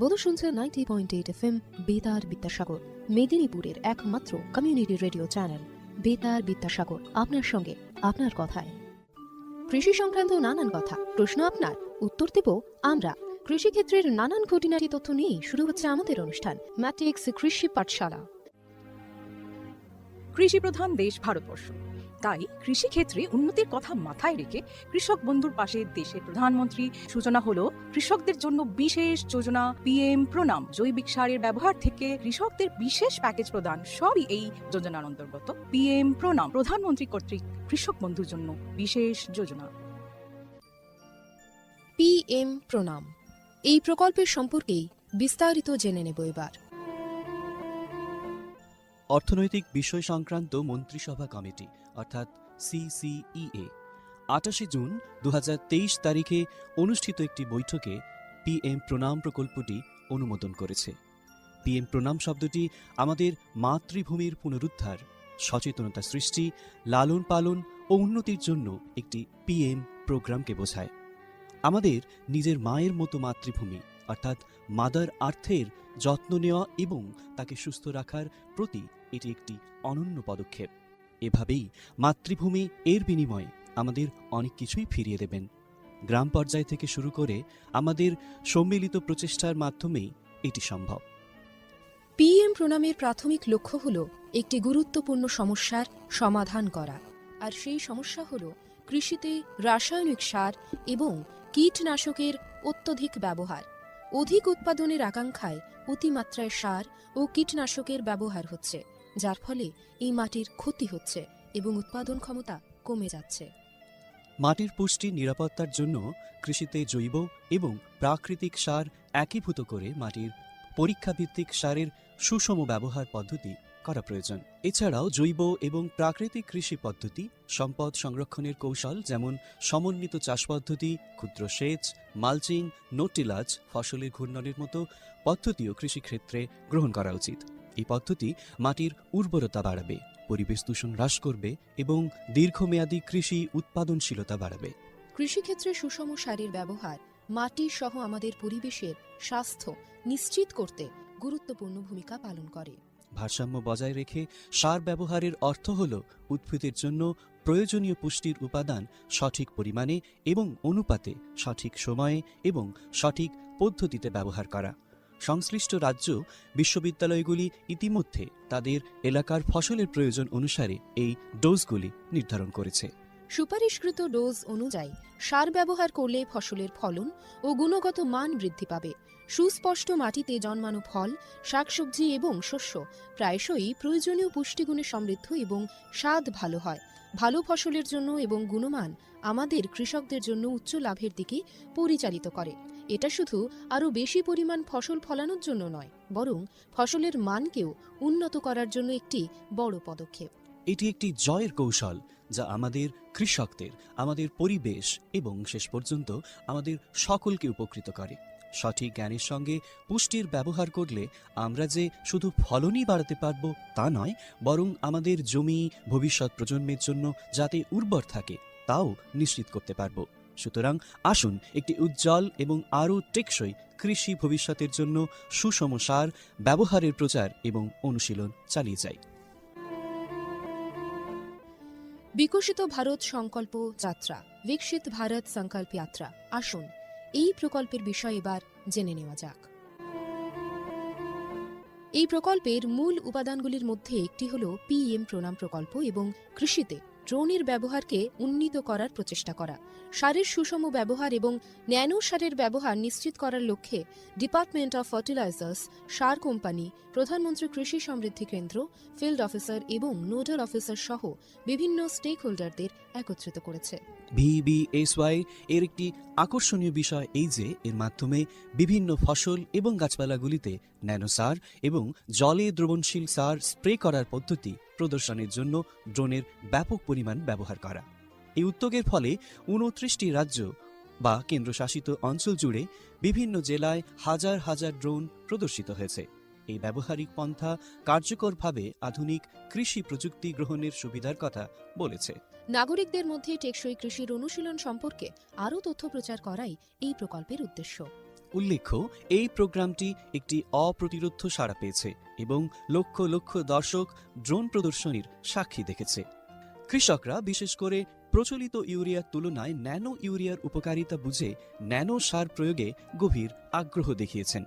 আপনারা শুনছেন 90.8 FM বেতার বিদ্যাসাগর, মেদিনীপুরের একমাত্র কমিউনিটি রেডিও চ্যানেল বেতার বিদ্যাসাগর। আপনার সঙ্গে আপনার কথায় কৃষি সংক্রান্ত নানান কথা, প্রশ্ন আপনার, উত্তর দেব আমরা। কৃষিক্ষেত্রের নানান খুঁটিনাটি তথ্য নিয়ে শুরু হচ্ছে আমাদের অনুষ্ঠান ম্যাট্রিক্স কৃষি পাঠশালা। কৃষি প্রধান দেশ ভারতবর্ষ, তাই কৃষি ক্ষেত্রে উন্নতির কথা মাথায় রেখে কৃষক বন্ধুর পাশে দেশের প্রধানমন্ত্রী সূচনা হলো কৃষকদের জন্য বিশেষ যোজনা PM প্রণাম। জৈবিক সারের ব্যবহার থেকে কৃষকদের বিশেষ প্যাকেজ প্রদান, সবই এই যোজনার অন্তর্গত। PM প্রণাম প্রধানমন্ত্রী কর্তৃক কৃষক বন্ধুর জন্য বিশেষ যোজনা। PM প্রণাম এই প্রকল্পের সম্পর্কেই বিস্তারিত জেনে নেব এবার। অর্থনৈতিক বিষয় সংক্রান্ত মন্ত্রিসভা কমিটি অর্থাৎ CCEA 28 জুন 2023 তারিখে অনুষ্ঠিত একটি বৈঠকে PM প্রণাম প্রকল্পটি অনুমোদন করেছে। PM প্রণাম শব্দটি আমাদের মাতৃভূমির পুনরুদ্ধার, সচেতনতা সৃষ্টি, লালন পালন ও উন্নতির জন্য একটি PM প্রোগ্রামকে বোঝায়। আমাদের নিজের মায়ের মতো মাতৃভূমি অর্থাৎ মাদার আর্থের যত্ন নেওয়া এবং তাকে সুস্থ রাখার প্রতি এটি একটি অনন্য পদক্ষেপ। এভাবেই মাতৃভূমি এর বিনিময়ে আমাদের অনেক কিছুই ফিরিয়ে দেবেন। গ্রাম পর্যায় থেকে শুরু করে আমাদের সম্মিলিত প্রচেষ্টার মাধ্যমেই এটি সম্ভব। PM প্রণামের প্রাথমিক লক্ষ্য হল একটি গুরুত্বপূর্ণ সমস্যার সমাধান করা, আর সেই সমস্যা হল কৃষিতে রাসায়নিক সার এবং কীটনাশকের অত্যধিক ব্যবহার। অধিক উৎপাদনের আকাঙ্ক্ষায় অতিমাত্রায় সার ও কীটনাশকের ব্যবহার হচ্ছে, যার ফলে এই মাটির ক্ষতি হচ্ছে এবং উৎপাদন ক্ষমতা কমে যাচ্ছে। মাটির পুষ্টি নিরাপত্তার জন্য কৃষিতে জৈব এবং প্রাকৃতিক সার একীভূত করে মাটির পরীক্ষাভিত্তিক সারের সুষম ব্যবহার পদ্ধতি করা প্রয়োজন। এছাড়াও জৈব এবং প্রাকৃতিক কৃষি পদ্ধতি, সম্পদ সংরক্ষণের কৌশল যেমন সমন্বিত চাষ পদ্ধতি, ক্ষুদ্র সেচ, মালচিং, নো-টিলাজ, ফসলের ঘূর্ণনের মতো পদ্ধতিও কৃষিক্ষেত্রে গ্রহণ করা উচিত। এই পদ্ধতি মাটির উর্বরতা বাড়াবে, পরিবেশ দূষণ হ্রাস করবে এবং দীর্ঘমেয়াদী কৃষি উৎপাদনশীলতা বাড়াবে। কৃষিক্ষেত্রে সুষম সারের ব্যবহার মাটি সহ আমাদের পরিবেশের স্বাস্থ্য নিশ্চিত করতে গুরুত্বপূর্ণ ভূমিকা পালন করে। ভারসাম্য বজায় রেখে সার ব্যবহারের অর্থ হল উদ্ভিদের জন্য প্রয়োজনীয় পুষ্টির উপাদান সঠিক পরিমাণে এবং অনুপাতে সঠিক সময়ে এবং সঠিক পদ্ধতিতে ব্যবহার করা। সংশ্লিষ্ট রাজ্য বিশ্ববিদ্যালয়গুলি ইতিমধ্যে তাদের এলাকার ফসলের প্রয়োজন অনুসারে এই ডোজগুলি নির্ধারণ করেছে। সুপারিশকৃত ডোজ অনুযায়ী সার ব্যবহার করলে ফসলের ফলন ও গুণগত মান বৃদ্ধি পাবে। সুস্পষ্ট মাটিতে জন্মানো ফল, শাকসবজি এবং শস্য প্রায়শই প্রয়োজনীয় পুষ্টিগুণে সমৃদ্ধ এবং স্বাদ ভালো হয়। ভালো ফসলের জন্য এবং গুণমান আমাদের কৃষকদের জন্য উচ্চ লাভের দিকে পরিচালিত করে। এটা শুধু আরও বেশি পরিমাণ ফসল ফলানোর জন্য নয়, বরং ফসলের মানকেও উন্নত করার জন্য একটি বড় পদক্ষেপ। এটি একটি জয়ের কৌশল যা আমাদের কৃষকদের, আমাদের পরিবেশ এবং শেষ পর্যন্ত আমাদের সকলকে উপকৃত করে। সঠিক জ্ঞানের সঙ্গে পুষ্টির ব্যবহার করলে আমরা যে শুধু ফলনই বাড়াতে পারব তা নয়, বরং আমাদের জমি ভবিষ্যৎ প্রজন্মের জন্য যাতে উর্বর থাকে তাও নিশ্চিত করতে পারব। সুতরাং আসুন একটি উজ্জ্বল এবং আরও টেকসই কৃষি ভবিষ্যতের জন্য সুষম সার ব্যবহারের প্রচার এবং অনুশীলন চালিয়ে যাই। বিকশিত ভারত সংকল্প যাত্রা, বিকশিত ভারত সংকল্প যাত্রা। আসুন এই প্রকল্পের বিষয়ে এবার জেনে নেওয়া যাক। এই প্রকল্পের মূল উপাদানগুলির মধ্যে একটি হল PM প্রণাম প্রকল্প এবং কৃষিতে ড্রোনের ব্যবহারকে উন্নীত করার প্রচেষ্টা করা। সারের সুষম ব্যবহার এবং ন্যানো সারের ব্যবহার নিশ্চিত করার লক্ষ্যে department of fertilisers, sir company, প্রধানমন্ত্রী কৃষি সমৃদ্ধি কেন্দ্র, ফিল্ড অফিসার এবং নোডাল অফিসার সহ বিভিন্ন স্টেক হোল্ডারদের একত্রিত করেছে। VBSY এর একটি আকর্ষণীয় বিষয় এই যে এর মাধ্যমে বিভিন্ন ফসল এবং গাছপালাগুলিতে ন্যানো সার এবং জলে দ্রবণশীল সার স্প্রে করার পদ্ধতি প্রদর্শনের জন্য ড্রোনের ব্যাপক পরিমাণ ব্যবহার করা। এই উদ্যোগের ফলে 29টি রাজ্য বা কেন্দ্রশাসিত অঞ্চল জুড়ে বিভিন্ন জেলায় হাজার হাজার ড্রোন প্রদর্শিত হয়েছে। এই ব্যবহারিক পন্থা কার্যকরভাবে আধুনিক কৃষি প্রযুক্তি গ্রহণের সুবিধার কথা বলেছে। নাগরিকদের মধ্যে টেকসই কৃষির অনুশীলন সম্পর্কে আরও তথ্য প্রচার করাই এই প্রকল্পের উদ্দেশ্য। উল্লেখ্য, এই প্রোগ্রামটি একটি অপ্রতিরোধ্য সাড়া পেয়েছে এবং লক্ষ লক্ষ দর্শক ড্রোন প্রদর্শনীর সাক্ষী দেখেছে। কৃষকরা বিশেষ করে প্রচলিত ইউরিয়ার তুলনায় ন্যানো ইউরিয়ার উপকারিতা বুঝে ন্যানো সার প্রয়োগে গভীর আগ্রহ দেখিয়েছেন।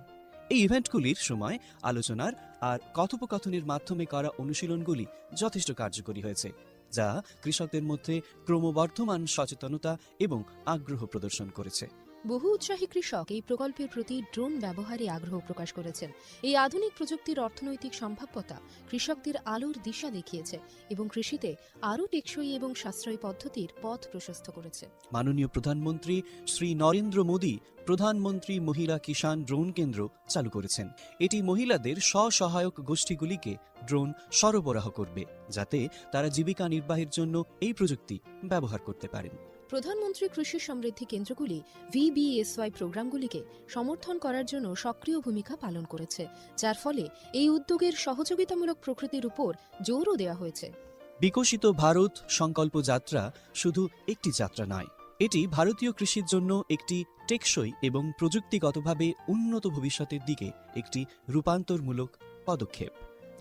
এই ইভেন্টগুলির সময় আলোচনার আর কথোপকথনের মাধ্যমে করা অনুশীলনগুলি যথেষ্ট কার্যকরী হয়েছে, যা কৃষকদের মধ্যে ক্রমবর্ধমান সচেতনতা এবং আগ্রহ প্রদর্শন করেছে। বহু উৎসাহী কৃষক এই প্রকল্পের প্রতি ড্রোন ব্যবহারে আগ্রহ প্রকাশ করেছেন। এই আধুনিক প্রযুক্তির অর্থনৈতিক সম্ভাব্যতা কৃষকদের আলোর দিশা দেখিয়েছে এবং কৃষিতে আরও টেকসই এবং সাশ্রয়ী পদ্ধতির পথ প্রশস্ত করেছে। মাননীয় প্রধানমন্ত্রী শ্রী নরেন্দ্র মোদী প্রধানমন্ত্রী মহিলা কিষাণ ড্রোন কেন্দ্র চালু করেছেন। এটি মহিলাদের স্বসহায়ক গোষ্ঠীগুলিকে ড্রোন সরবরাহ করবে, যাতে তারা জীবিকা নির্বাহের জন্য এই প্রযুক্তি ব্যবহার করতে পারেন। প্রধানমন্ত্রী কৃষি সমৃদ্ধি কেন্দ্রগুলি VBSY প্রোগ্রামগুলিকে সমর্থন করার জন্য সক্রিয় ভূমিকা পালন করেছে, যার ফলে এই উদ্যোগের সহযোগিতামূলক প্রকৃতির উপর জোরও দেওয়া হয়েছে। বিকশিত ভারত সংকল্প যাত্রা শুধু একটি যাত্রা নয়, এটি ভারতীয় কৃষির জন্য একটি টেকসই এবং প্রযুক্তিগতভাবে উন্নত ভবিষ্যতের দিকে একটি রূপান্তরমূলক পদক্ষেপ।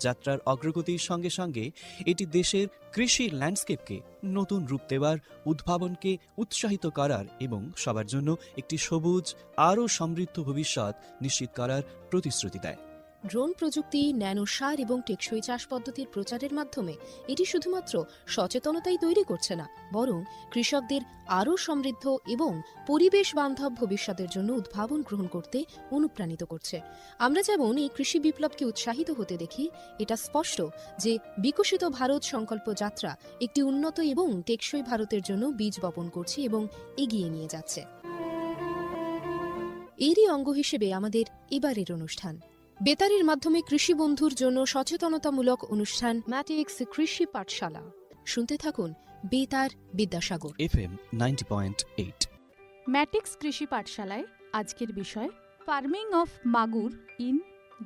যাত্রার অগ্রগতির সঙ্গে সঙ্গে এটি দেশের কৃষি ল্যান্ডস্কেপকে নতুন রূপ দেওয়ার, উদ্ভাবনকে উৎসাহিত করার এবং সবার জন্য একটি সবুজ আরও সমৃদ্ধ ভবিষ্যৎ নিশ্চিত করার প্রতিশ্রুতি দেয়। ড্রোন প্রযুক্তি, ন্যানো সার এবং টেকসই চাষ পদ্ধতির প্রচারের মাধ্যমে এটি শুধুমাত্র সচেতনতাই তৈরি করছে না, বরং কৃষকদের আরও সমৃদ্ধ এবং পরিবেশ বান্ধব ভবিষ্যতের জন্য উদ্ভাবন গ্রহণ করতে অনুপ্রাণিত করছে। আমরা যেমন এই কৃষি বিপ্লবকে উৎসাহিত হতে দেখি, এটা স্পষ্ট যে বিকশিত ভারত সংকল্প যাত্রা একটি উন্নত এবং টেকসই ভারতের জন্য বীজ বপন করছে এবং এগিয়ে নিয়ে যাচ্ছে। এরই অঙ্গ হিসেবে আমাদের এবারের অনুষ্ঠান বেতারের মাধ্যমে কৃষি বন্ধুর জন্য সচেতনতামূলক অনুষ্ঠান ম্যাটিক্স কৃষি পাঠশালা। শুনতে থাকুন বেতার বিদ্যাসাগর FM 90.8। ম্যাটিক্স কৃষি পাঠশালায় আজকের বিষয় ফার্মিং অফ মাগুর ইন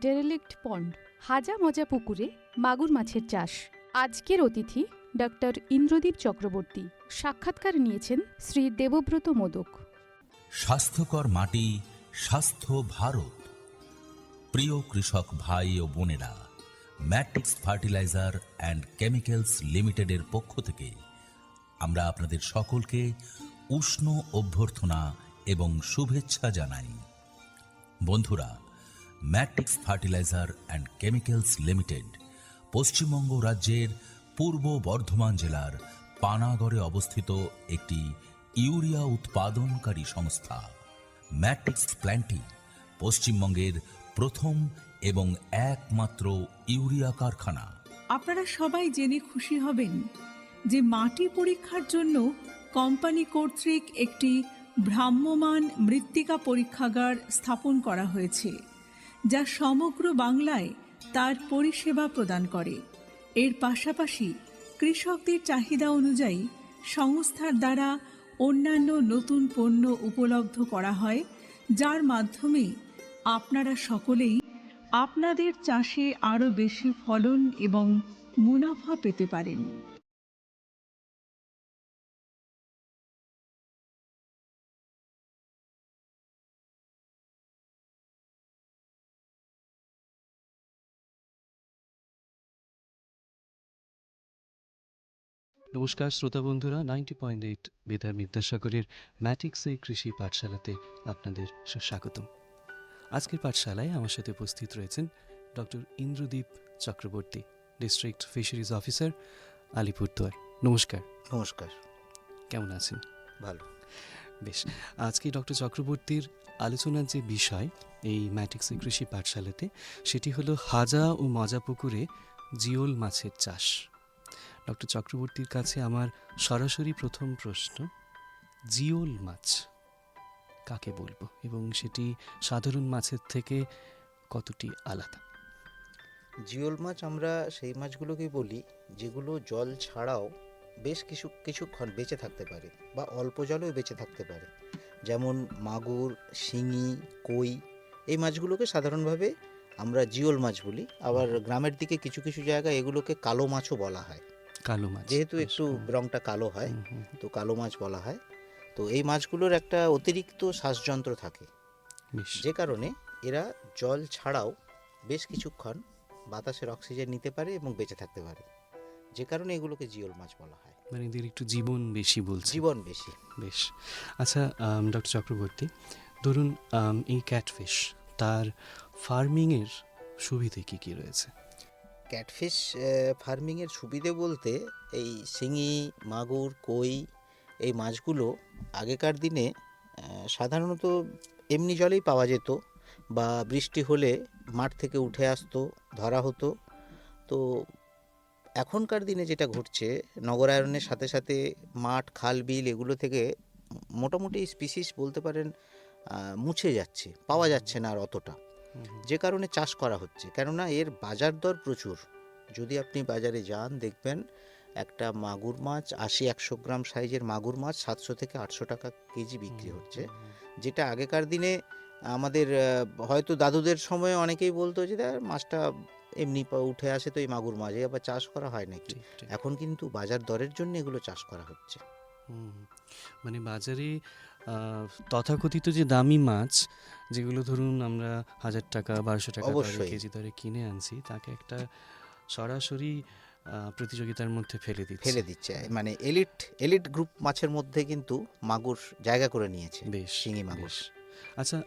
ডেরেলিক্ট পন্ড, হাজা মজা পুকুরে মাগুর মাছের চাষ। আজকের অতিথি ডক্টর ইন্দ্রদীপ চক্রবর্তী। সাক্ষাৎকার নিয়েছেন শ্রী দেবব্রত মোদক। স্বাস্থ্যকর মাটি, স্বাস্থ্য ভারত। প্রিয় কৃষক ভাই ও বোনেরা, ম্যাট্রিক্স ফার্টিলাইজার অ্যান্ড কেমিক্যালস লিমিটেডের পক্ষ থেকে আমরা আপনাদের সকলকে উষ্ণ অভ্যর্থনা এবং শুভেচ্ছা জানাই। বন্ধুরা, matrix fertiliser and chemicals limited Paschimbanga রাজ্যের পূর্ব বর্ধমান জেলার পানাগড়ে অবস্থিত একটি ইউরিয়া উৎপাদনকারী সংস্থা। ম্যাট্রিক্স প্ল্যান্টটি পশ্চিমবঙ্গের প্রথম এবং একমাত্র ইউরিয়া কারখানা। আপনারা সবাই জেনে খুশি হবেন যে মাটি পরীক্ষার জন্য কোম্পানি কর্তৃক একটি ভ্রাম্যমাণ মৃত্তিকা পরীক্ষাগার স্থাপন করা হয়েছে, যা সমগ্র বাংলায় তার পরিষেবা প্রদান করে। এর পাশাপাশি কৃষকদের চাহিদা অনুযায়ী সংস্থার দ্বারা অন্যান্য নতুন পণ্য উপলব্ধ করা হয়, যার মাধ্যমে আপনারা সকলেই আপনাদের চাষে আরও বেশি ফলন এবং মুনাফা পেতে পারেন। নমস্কার শ্রোতা বন্ধুরা, 90.8 বেতার বিদ্যাসাগরের ম্যাটিক্স এই কৃষি পাঠশালাতে আপনাদের সুস্বাগতম। আজকের পাঠশালায় আমার সাথে উপস্থিত রয়েছেন doctor Indradeep Chakraborty, district fisheries officer, Alipurduar. নমস্কার। নমস্কার। কেমন আছেন? ভালো। বেশ, আজকে ডক্টর চক্রবর্তীর আলোচনার যে বিষয় এই ম্যাটিক্স এই কৃষি পাঠশালাতে, সেটি হলো হাজা ও মজা পুকুরে জিওল মাছের চাষ। ডক্টর চক্রবর্তীর কাছে আমার সরাসরি প্রথম প্রশ্ন, জিওল মাছ কাকে বলবো এবং সেটি সাধারণ মাছের থেকে কতটি আলাদা? জিওল মাছ আমরা সেই মাছগুলোকেই বলি যেগুলো জল ছাড়াও বেশ কিছুক্ষণ বেঁচে থাকতে পারে বা অল্প জলেও বেঁচে থাকতে পারে, যেমন মাগুর, শিঙি, কই। এই মাছগুলোকে সাধারণভাবে আমরা জিওল মাছ বলি। আবার গ্রামের দিকে কিছু কিছু জায়গায় এগুলোকে কালো মাছও বলা হয়। কালো মাছ যেহেতু একটু রংটা কালো হয়, তো কালো মাছ বলা হয়। তো এই মাছগুলোর একটা অতিরিক্ত শ্বাসযন্ত্র থাকে, বেশ। যে কারণে এরা জল ছাড়াও বেশ কিছুক্ষণ বাতাসের অক্সিজেন নিতে পারে এবং বেঁচে থাকতে পারে, যে কারণে এগুলোকে জিওল মাছ বলা হয়। মানে এদের একটু জীবন বেশি বলছে। জীবন বেশি। বেশ। আচ্ছা ডক্টর চক্রবর্তী, ধরুন এই ক্যাটফিশ, তার ফার্মিংয়ের সুবিধে কি কি রয়েছে? ক্যাটফিশ ফার্মিংয়ের সুবিধে বলতে এই শিঙি, মাগুর, কই এই মাছগুলো আগেকার দিনে সাধারণত এমনি জলেই পাওয়া যেত, বা বৃষ্টি হলে মাঠ থেকে উঠে আসতো, ধরা হতো। তো এখনকার দিনে যেটা ঘটছে, নগরায়নের সাথে সাথে মাঠ, খাল, বিল এগুলো থেকে মোটামুটি স্পিসিস বলতে পারেন মুছে যাচ্ছে, পাওয়া যাচ্ছে না আর অতটা, যে কারণে চাষ করা হচ্ছে। কেননা এর বাজার দর প্রচুর। যদি আপনি বাজারে যান দেখবেন একটা মাগুর মাছ, 80-100 গ্রাম সাইজের মাগুর মাছ 700 থেকে 800 টাকা কেজি বিক্রি হচ্ছে, যেটা আগেকার দিনে আমাদের হয়তো দাদুদের সময়ে অনেকেই বলতো যে মাছটা এমনি উঠে আসে, তো এই মাগুর মাছ আবার চাষ করা হয় নাকি। ঠিক, ঠিক। এখন কিন্তু বাজার দরের জন্য এগুলো চাষ করা হচ্ছে। মানে বাজারে তথাকথিত যে দামি মাছ, যেগুলো ধরুন আমরা 1000 টাকা 1200 টাকা অবশ্যই। কেজি দরে কিনে আনছি, তাকে একটা সরাসরি প্রতিযোগিতার মধ্যে ফেলে ফেলে দিচ্ছে, মানে এলিট গ্রুপ মাছের মধ্যে কিন্তু মাগুর জায়গা করে নিয়েছে, বেশ, শিঙি মাগুর। বেশ। আচ্ছা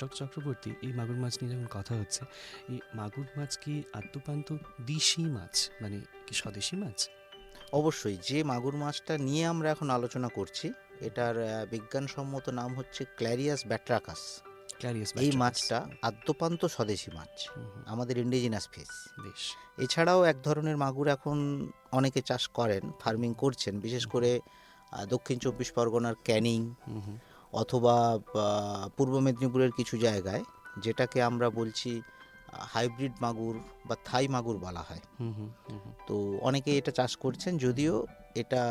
ডক্টর চক্রবর্তী, এই মাগুর মাছ নিয়ে যখন কথা হচ্ছে, এই মাগুর মাছ কি আদ্যপান্ত দেশি মাছ, মানে কি স্বদেশি মাছ? অবশ্যই। যে মাগুর মাছটা নিয়ে আমরা এখন আলোচনা করছি, এটার বিজ্ঞানসম্মত নাম হচ্ছে ক্ল্যারিয়াস ব্যাট্রাকাস। ক্যারিয়াস এই মাছটা আদ্যপান্ত স্বদেশি মাছ, আমাদের ইন্ডিজিনাস ফিশ। বেশ। এছাড়াও এক ধরনের মাগুর এখন অনেকে চাষ করেন, ফার্মিং করছেন, বিশেষ করে দক্ষিণ 24 পরগনার ক্যানিং অথবা পূর্ব মেদিনীপুরের কিছু জায়গায়, যেটাকে আমরা বলছি হাইব্রিড মাগুর বা থাই মাগুর বলা হয়। তো অনেকে এটা চাষ করছেন, যদিও এটা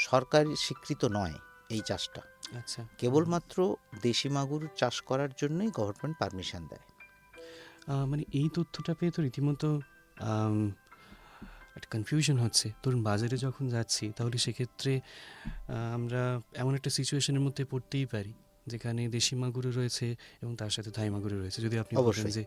সরকারি স্বীকৃত নয় এই চাষটা। আচ্ছা। কেবলমাত্র দেশি মাগুর চাষ করার জন্যই গভর্নমেন্ট পারমিশন দেয়। মানে এই তথ্যটা পেয়ে তো রীতিমতো একটা কনফিউশন হচ্ছে। ধরুন বাজারে যখন যাচ্ছি, তাহলে সেক্ষেত্রে আমরা এমন একটা সিচুয়েশনের মধ্যে পড়তেই পারি যেখানে দেশি মাগুরও রয়েছে এবং তার সাথে থাই মাগুরও রয়েছে। যদি আপনি বলেন অবশ্যই। যে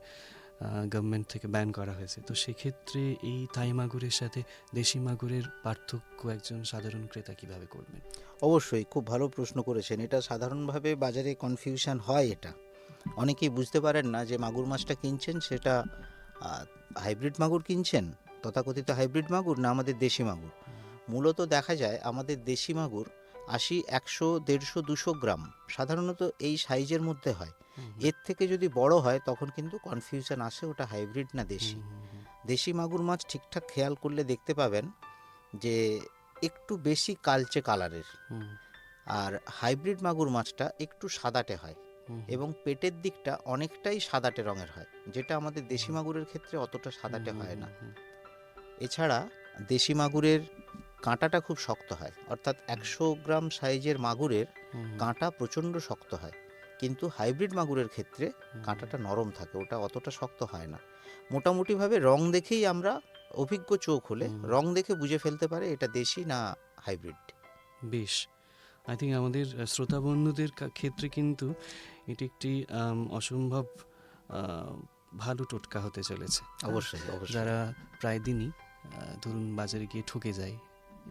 গভর্নমেন্ট থেকে ব্যান করা হয়েছে, তো সেক্ষেত্রে এই থাই মাগুরের সাথে দেশি মাগুরের পার্থক্য একজন সাধারণ ক্রেতা কিভাবে করবেন? অবশ্যই, খুব ভালো প্রশ্ন করেছেন। এটা সাধারণভাবে বাজারে কনফিউশন হয়। এটা অনেকেই বুঝতে পারেন না যে মাগুর মাছটা কিনছেন সেটা হাইব্রিড মাগুর কিনছেন, তথাকথিত হাইব্রিড মাগুর, না আমাদের দেশি মাগুর। মূলত দেখা যায় আমাদের দেশি মাগুর 80, 100, 150, 200 গ্রাম সাধারণত এই সাইজের মধ্যে হয়। এর থেকে যদি বড় হয় তখন কিন্তু কনফিউশন আসে ওটা হাইব্রিড না দেশি। দেশি মাগুর মাছ ঠিকঠাক খেয়াল করলে দেখতে পাবেন যে একটু বেশি কালচে কালারের, আর হাইব্রিড মাগুর মাছটা একটু সাদাটে হয় এবং পেটের দিকটা অনেকটাই সাদাটে রঙের হয়, যেটা আমাদের দেশি মাগুরের ক্ষেত্রে অতটা সাদাটে হয় না। এছাড়া দেশি মাগুরের কাঁটাটা খুব শক্ত হয়, অর্থাৎ 100 গ্রাম সাইজের মাগুরের কাঁটা প্রচণ্ড শক্ত হয়, কিন্তু হাইব্রিড মাগুরের ক্ষেত্রে কাঁটাটা নরম থাকে, ওটা অতটা শক্ত হয় না। মোটামুটিভাবে রং দেখেই আমরা, অভিজ্ঞ চোখ হলে রং দেখে বুঝে ফেলতে পারে এটা দেশি না হাইব্রিড। বেশ। আই থিঙ্ক আমাদের শ্রোতা বন্ধুদের ক্ষেত্রে কিন্তু এটি একটি অসম্ভব ভালো টোটকা হতে চলেছে। অবশ্যই, অবশ্যই। যারা প্রায় দিনই ধরুন বাজারে গিয়ে ঠকে যায়,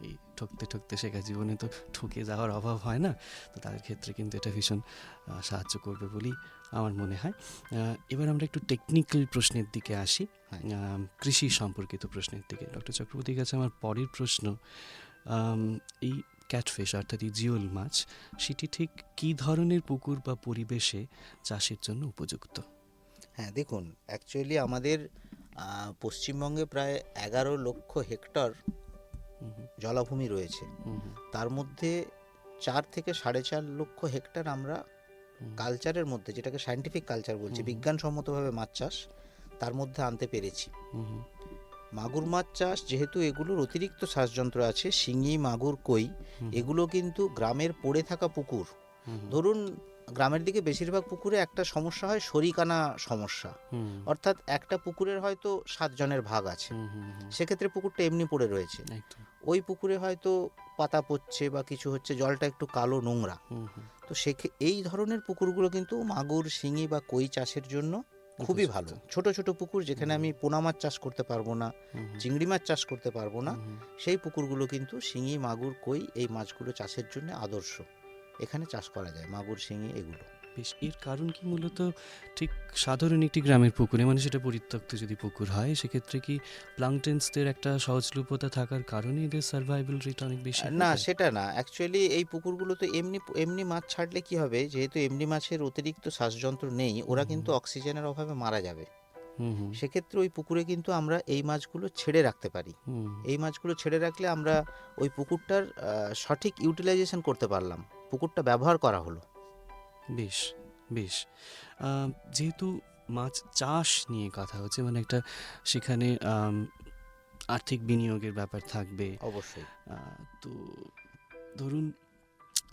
এই ঠকতে ঠকতে শেখা, জীবনে তো ঠকে যাওয়ার অভাব হয় না, তো তাদের ক্ষেত্রে কিন্তু এটা ভীষণ সাহায্য করবে বলেই আমার মনে হয়। এবার আমরা একটু টেকনিক্যাল প্রশ্নের দিকে আসি, কৃষি সম্পর্কিত প্রশ্নের দিকে। ডক্টর চক্রবর্তীর কাছে আমার পরের প্রশ্ন, এই ক্যাটফিশ অর্থাৎ এই জিওল মাছ, সেটি ঠিক কী ধরনের পুকুর বা পরিবেশে চাষের জন্য উপযুক্ত? হ্যাঁ, দেখুন, অ্যাকচুয়ালি আমাদের পশ্চিমবঙ্গে প্রায় 11 লক্ষ হেক্টর জলাভূমি রয়েছে। তার মধ্যে 4 থেকে 4.5 লক্ষ হেক্টর আমরা কালচারের মধ্যে, যেটাকে সায়েন্টিফিক কালচার বলছি, বিজ্ঞানসম্মতভাবে মাছ চাষ, তার মধ্যে আনতে পেরেছি। মাগুর মাছ চাষ, যেহেতু এগুলোর অতিরিক্ত শ্বাসযন্ত্র আছে, শিঙি, মাগুর, কই, এগুলো কিন্তু গ্রামের পড়ে থাকা পুকুর, ধরুন গ্রামের দিকে বেশিরভাগ পুকুরে একটা সমস্যা হয়, শরিকানা সমস্যা, অর্থাৎ একটা পুকুরের হয়তো 7 জনের ভাগ আছে, সেক্ষেত্রে পুকুরটা এমনি পড়ে রয়েছে। ওই পুকুরে হয়তো পাতা পড়ছে বা কিছু হচ্ছে, জলটা একটু কালো নোংরা। হুম হুম, তো এই ধরনের পুকুরগুলো কিন্তু মাগুর, শিঙি বা কই চাষের জন্য খুবই উপযুক্ত। ভালো। ছোট ছোট পুকুর যেখানে আমি পোনা মাছ চাষ করতে পারবো না, হুম হুম, চিংড়ি মাছ চাষ করতে পারবো না, হুম হুম। সেই পুকুরগুলো কিন্তু শিঙি, মাগুর, কই এই মাছগুলো চাষের জন্য আদর্শ। এখানে চাষ করা যায় মাগুর, শিঙি এগুলো। বেশ, এর কারণ কি মূলত ঠিক সাধারণ একটি গ্রামের পুকুরে, মানে সেটা পরিত্যক্ত যদি পুকুর হয়, সেক্ষেত্রে কি প্লাঙ্কটনসদের একটা সহজলভ্যতা থাকার কারণে এদের সার্ভাইভাল রেট অনেক বেশি হয়ে না, যায়? সেটা না। অ্যাকচুয়ালি এই পুকুরগুলো তো এমনি এমনি মাছ ছাড়লে কি হবে, যেহেতু এমনি মাছের অতিরিক্ত শ্বাসযন্ত্র নেই, ওরা কিন্তু অক্সিজেনের অভাবে মারা যাবে। হুম হুম সেক্ষেত্রে ওই পুকুরে কিন্তু আমরা এই মাছগুলো ছেড়ে রাখতে পারি। হুম, এই মাছগুলো ছেড়ে রাখলে আমরা ওই পুকুরটার সঠিক ইউটিলাইজেশন করতে পারলাম, পুকুরটা ব্যবহার করা হলো। বেশ বেশ। যেহেতু মাছ চাষ নিয়ে কথা হচ্ছে, মানে একটা সেখানে আর্থিক বিনিয়োগের ব্যাপার থাকবে। অবশ্যই। তো ধরুন,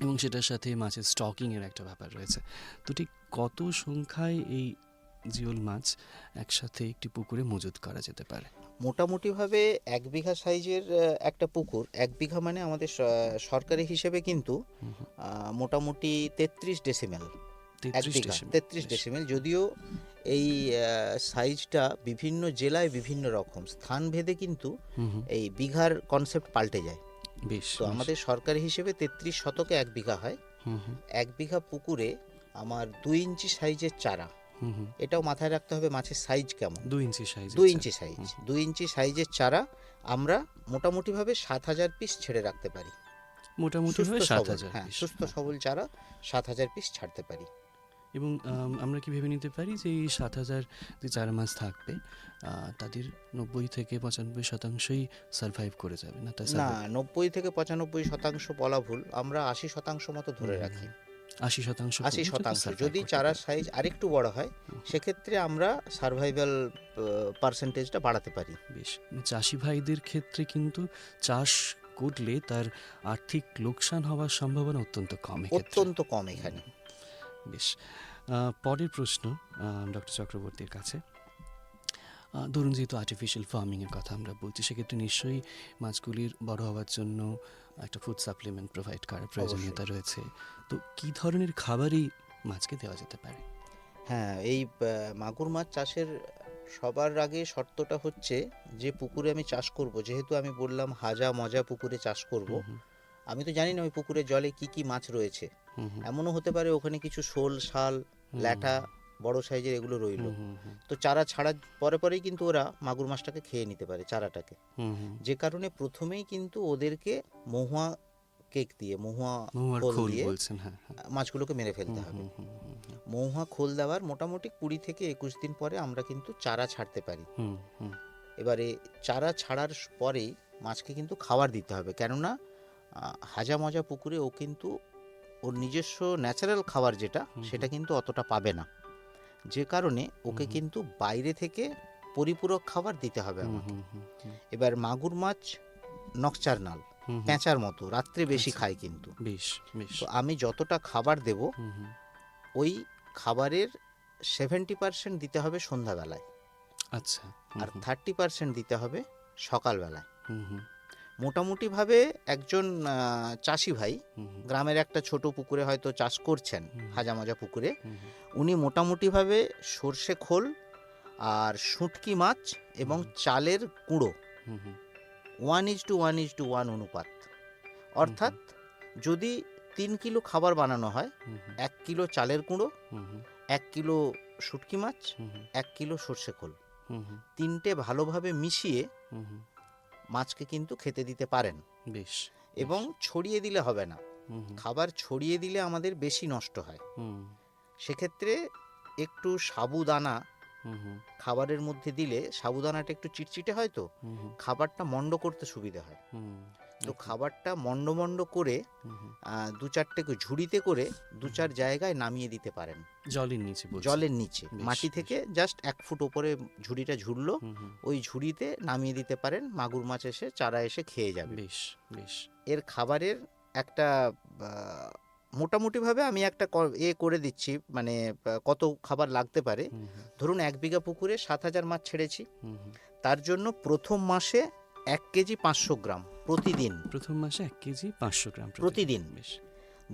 এবং সেটার সাথে মাছের স্টকিংয়ের একটা ব্যাপার রয়েছে। তো ঠিক কত সংখ্যায় এই জিওল মাছ একসাথে একটি পুকুরে মজুত করা যেতে পারে? মোটামুটিভাবে 1 বিঘা সাইজের একটা পুকুর, 1 বিঘা মানে আমাদের সরকারি হিসেবে কিন্তু মোটামুটি 33 ডেসিমেল। 1 33 বিঘা ডেসিমেল। 33 ডেসিমেল। যদিও এই সাইজটা বিভিন্ন জেলায় বিভিন্ন রকম, স্থান ভেদে কিন্তু হুম হুম, এই বিঘার কনসেপ্ট পাল্টে যায়। বেশ তো বেশ। আমাদের সরকারি হিসেবে 33 শতকে 1 বিঘা হয়। হুম হুম 1 বিঘা পুকুরে আমার 2 ইঞ্চি সাইজের চারা, হুম হুম, এটাও মাথায় রাখতে হবে মাছের সাইজ কেমন। 2 ইঞ্চি সাইজ। 2 ইঞ্চি সাইজ, 2 ইঞ্চি সাইজের চারা আমরা মোটামুটিভাবে 7,000 পিস ছেড়ে রাখতে পারি। মোটামুটি সুস্থ হয় সবল, 7,000 হ্যাঁ, পিস। সুস্থ সবল চারা 7,000 পিস ছাড়তে পারি। এবং আমরা কি ভেবে নিতে পারি যে এই 7,000 যে চারা মাছ থাকবে, তাদের 90 থেকে 95% সার্ভাইভ করে যাবে, না? তা না, 90 থেকে 95% বলা ভুল, আমরা 80% মতো ধরে রাখি। 80% 80%। যদি চারার সাইজ আরেকটু বড় হয়, সেক্ষেত্রে আমরা সার্ভাইভাল পার্সেন্টেজটা বাড়াতে পারি। বেশ, চাষি ভাইদের ক্ষেত্রে কিন্তু চাষ করলে তার আর্থিক লোকসান হওয়ার সম্ভাবনা অত্যন্ত কম এক্ষেত্রে। অত্যন্ত কম এখানে। বেশ, পরের প্রশ্ন ডক্টর চক্রবর্তীর কাছে। ধরুন, যেহেতু আর্টিফিশিয়াল ফার্মিংয়ের কথা আমরা বলছি, সেক্ষেত্রে নিশ্চয়ই মাছগুলির বড় হওয়ার জন্য একটা ফুড সাপ্লিমেন্ট প্রোভাইড করার প্রয়োজনীয়তা রয়েছে। তো কী ধরনের খাবারই মাছকে দেওয়া যেতে পারে? হ্যাঁ, এই মাগুর মাছ চাষের সবার আগে শর্তটা হচ্ছে, যে পুকুরে আমি চাষ করব, যেহেতু আমি বললাম হাজা মজা পুকুরে চাষ করব, আমি তো জানি না ওই পুকুরের জলে কি কি মাছ রয়েছে। হুম হুম এমনও হতে পারে ওখানে কিছু শোল, শাল, ল্যাঠা বড় সাইজের এগুলো রইলো। হুম হুম তো চারা ছাড়ার পরেই কিন্তু ওরা মাগুর মাছটাকে খেয়ে নিতে পারে, চারাটাকে। হুম হুম, যে কারণে প্রথমেই কিন্তু ওদেরকে মহুয়া কেক দিয়ে, মহুয়া মহুয়ার খোল খোল দিয়ে বলছেন, হ্যাঁ হ্যাঁ। মাছগুলোকে মেরে ফেলতে হবে। হুম হুম হুম হুম মহুয়া খোল দেওয়ার মোটামুটি 20 থেকে 21 দিন পরে আমরা কিন্তু চারা ছাড়তে পারি। হুম হুম এবারে চারা ছাড়ার পরেই মাছকে কিন্তু খাবার দিতে হবে, কেননা হাজা মজা পুকুরে ও কিন্তু ওর নিজস্ব ন্যাচারাল খাবার যেটা, সেটা কিন্তু অতটা পাবে না। যে কারণে ওকে কিন্তু বাইরে থেকে পরিপূরক খাবার দিতে হবে আমাকে। এবার মাগুর মাছ নকচারনাল, পেঁচার মতো রাত্রে বেশি খায় কিন্তু। বেশ বেশ। তো আমি যতটা খাবার দেব, হুম হুম, ওই খাবারের 70% দিতে হবে সন্ধ্যাবেলায়, আচ্ছা। আর 30% দিতে হবে সকালবেলায়। হুম হুম মোটামুটিভাবে একজন চাষি ভাই হুম হুম গ্রামের একটা ছোট পুকুরে হয়তো চাষ করছেন, হাজা মজা পুকুরে, হুম উনি মোটামুটিভাবে সর্ষে খোল আর শুঁটকি মাছ এবং চালের গুঁড়ো হুম হুম 1:1:1 অনুপাত, অর্থাৎ যদি 3 কিলো খাবার বানানো হয়, হুম হুম 1 কিলো চালের গুঁড়ো, হুম হুম 1 কিলো শুঁটকি মাছ, হুম হুম 1 কিলো সর্ষে খোল, হুম হুম 3টে ভালোভাবে মিশিয়ে হুম হুম, মাছকে কিন্তু খেতে দিতে পারেন। বেশ। এবং ছড়িয়ে দিলে হবে না, হুম হুম খাবার ছড়িয়ে দিলে আমাদের বেশি নষ্ট হয়। হুম সেক্ষেত্রে একটু সাবুদানা হুম হুম খাবারের মধ্যে দিলে, সাবুদানাটা একটু চিটচিটে হয়, তো হুম হুম খাবারটা মন্ড করতে সুবিধা হয়। হুম, তো খাবারটা মন্ড মন্ড করে হুম হুম, 2-4টে ঝুড়িতে করে 2-4 জায়গায় নামিয়ে দিতে পারেন, জলের নিচে বলছেন? জলের নিচে, বেশ, মাটি থেকে জাস্ট 1 ফুট ওপরে ঝুড়িটা ঝুললো, হুম হুম, ওই ঝুড়িতে নামিয়ে দিতে পারেন, মাগুর মাছ এসে চারা এসে খেয়ে যাবে। বেশ বেশ। এর খাবারের একটা মোটামুটিভাবে আমি একটা করে দিচ্ছি, মানে কত খাবার লাগতে পারে। হুম হুম ধরুন 1 বিঘা পুকুরে 7,000 মাছ ছেড়েছি, হুম হুম তার জন্য প্রথম মাসে 1 কেজি 500 গ্রাম প্রতিদিন। প্রথম মাসে 1 কেজি 500 গ্রাম প্রতিদিন। বেশ।